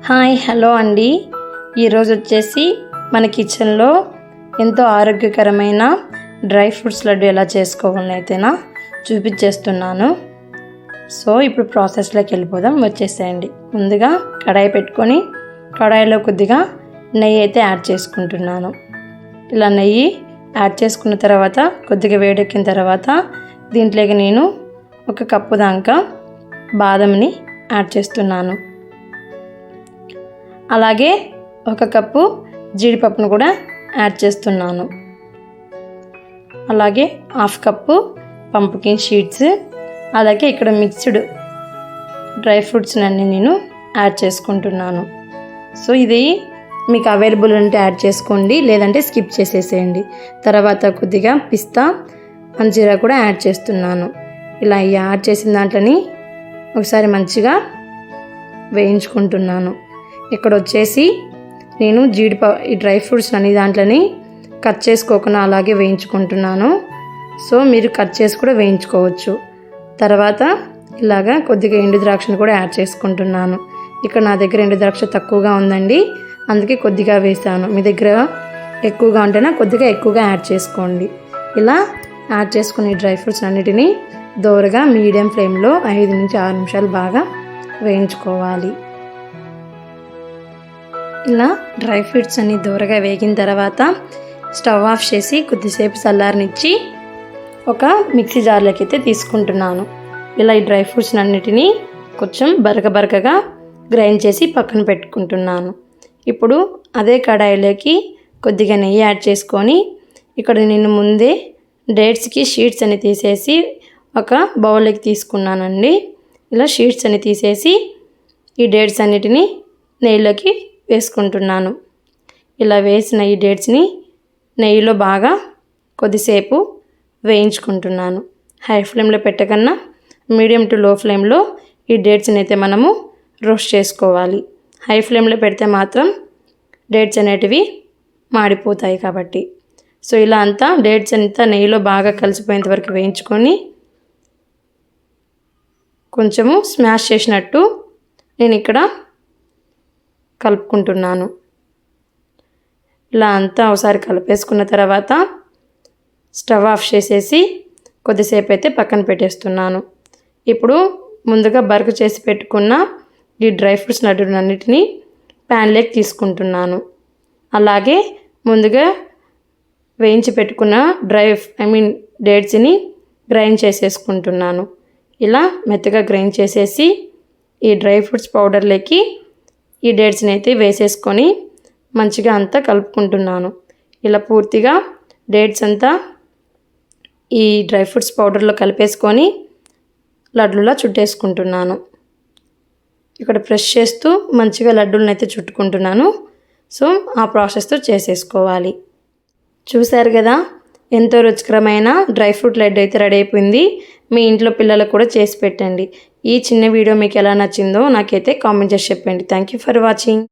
Hi hello అండి. ఈరోజు వచ్చేసి మన కిచెన్లో ఎంతో ఆరోగ్యకరమైన డ్రై ఫ్రూట్స్ లడ్డు ఎలా చేసుకోవాలని అయితేనా చూపించేస్తున్నాను. సో ఇప్పుడు ప్రాసెస్లోకి వెళ్ళిపోదాం, వచ్చేసేయండి. ముందుగా కడాయి పెట్టుకొని కడాయిలో కొద్దిగా నెయ్యి అయితే యాడ్ చేసుకుంటున్నాను. ఇలా నెయ్యి యాడ్ చేసుకున్న తర్వాత కొద్దిగా వేడెక్కిన తర్వాత దీంట్లోకి నేను 1 కప్పు దాకా బాదంని యాడ్ చేస్తున్నాను. అలాగే 1 కప్పు జీడిపప్పును కూడా యాడ్ చేస్తున్నాను. అలాగే 1/2 కప్పు పంప్కిన్ సీడ్స్, అలాగే ఇక్కడ మిక్స్డ్ డ్రై ఫ్రూట్స్ అన్నీ నేను యాడ్ చేసుకుంటున్నాను. సో ఇది మీకు అవైలబుల్ ఉంటే యాడ్ చేసుకోండి, లేదంటే స్కిప్ చేసేసేయండి. తర్వాత కొద్దిగా పిస్తా అంజీరా కూడా యాడ్ చేస్తున్నాను. ఇలా యాడ్ చేసిన దాంట్లోని ఒకసారి మంచిగా వేయించుకుంటున్నాను. ఇక్కడ వచ్చేసి నేను ఈ డ్రై ఫ్రూట్స్ అన్ని దాంట్లోని కట్ చేసుకోకుండా అలాగే వేయించుకుంటున్నాను. సో మీరు కట్ చేసి కూడా వేయించుకోవచ్చు. తర్వాత ఇలాగా కొద్దిగా ఎండు ద్రాక్షను కూడా యాడ్ చేసుకుంటున్నాను. ఇక్కడ నా దగ్గర ఎండు ద్రాక్ష తక్కువగా ఉందండి, అందుకే కొద్దిగా వేసాను. మీ దగ్గర ఎక్కువగా ఉంటేనే కొద్దిగా ఎక్కువగా యాడ్ చేసుకోండి. ఇలా యాడ్ చేసుకుని డ్రై ఫ్రూట్స్ అన్నిటినీ దోరగా మీడియం ఫ్లేమ్లో 5 నుంచి 6 నిమిషాలు బాగా వేయించుకోవాలి. ఇలా డ్రై ఫ్రూట్స్ అన్నీ దూరగా వేగిన తర్వాత స్టవ్ ఆఫ్ చేసి కొద్దిసేపు చల్లారనిచ్చి ఒక మిక్సీ జార్లోకి అయితే తీసుకుంటున్నాను. ఇలా ఈ డ్రై ఫ్రూట్స్ అన్నిటినీ కొంచెం బరకగా గ్రైండ్ చేసి పక్కన పెట్టుకుంటున్నాను. ఇప్పుడు అదే కడాయిలోకి కొద్దిగా నెయ్యి యాడ్ చేసుకొని ఇక్కడ నేను ముందే డేట్స్కి షీట్స్ అని తీసేసి ఒక బౌల్లోకి తీసుకున్నానండి. ఇలా షీట్స్ అని తీసేసి ఈ డేట్స్ అన్నిటినీ నెయ్యిలోకి వేసుకుంటున్నాను. ఇలా వేసిన ఈ డేట్స్ని నెయ్యిలో బాగా కొద్దిసేపు వేయించుకుంటున్నాను. హై ఫ్లేమ్లో పెట్టకన్నా మీడియం టు లో ఫ్లేమ్లో ఈ డేట్స్ని అయితే మనము రోస్ట్ చేసుకోవాలి. హై ఫ్లేమ్లో పెడితే మాత్రం డేట్స్ అనేటివి మాడిపోతాయి కాబట్టి. సో ఇలా అంతా డేట్స్ అంతా నెయ్యిలో బాగా కలిసిపోయేంత వరకు వేయించుకొని కొంచెము స్మాష్ చేసినట్టు నేను ఇక్కడ కలుపుకుంటున్నాను. ఇలా అంతా ఒకసారి కలిపేసుకున్న తర్వాత స్టవ్ ఆఫ్ చేసేసి కొద్దిసేపు అయితే పక్కన పెట్టేస్తున్నాను. ఇప్పుడు ముందుగా బరక చేసి పెట్టుకున్న ఈ డ్రై ఫ్రూట్స్ లడ్డూలన్నిటినీ ప్యాన్లోకి తీసుకుంటున్నాను. అలాగే ముందుగా వేయించి పెట్టుకున్న డేట్స్ని గ్రైండ్ చేసేసుకుంటున్నాను. ఇలా మెత్తగా గ్రైండ్ చేసేసి ఈ డ్రై ఫ్రూట్స్ పౌడర్లోకి ఈ డేట్స్ని అయితే వేసేసుకొని మంచిగా అంతా కలుపుకుంటున్నాను. ఇలా పూర్తిగా డేట్స్ అంతా ఈ డ్రై ఫ్రూట్స్ పౌడర్లో కలిపేసుకొని లడ్డులా చుట్టేసుకుంటున్నాను. ఇక్కడ ప్రెస్ చేస్తూ మంచిగా లడ్డూలను అయితే చుట్టుకుంటున్నాను. సో ఆ ప్రాసెస్తో చేసేసుకోవాలి. చూశారు కదా, ఎంతో రుచికరమైన డ్రై ఫ్రూట్ లడ్డు అయితే రెడీ అయిపోయింది. మీ ఇంట్లో పిల్లలకు కూడా చేసి పెట్టండి. ఈ చిన్న వీడియో మీకు ఎలా నచ్చిందో నాకైతే కామెంట్ చేసి చెప్పండి. Thank you for watching.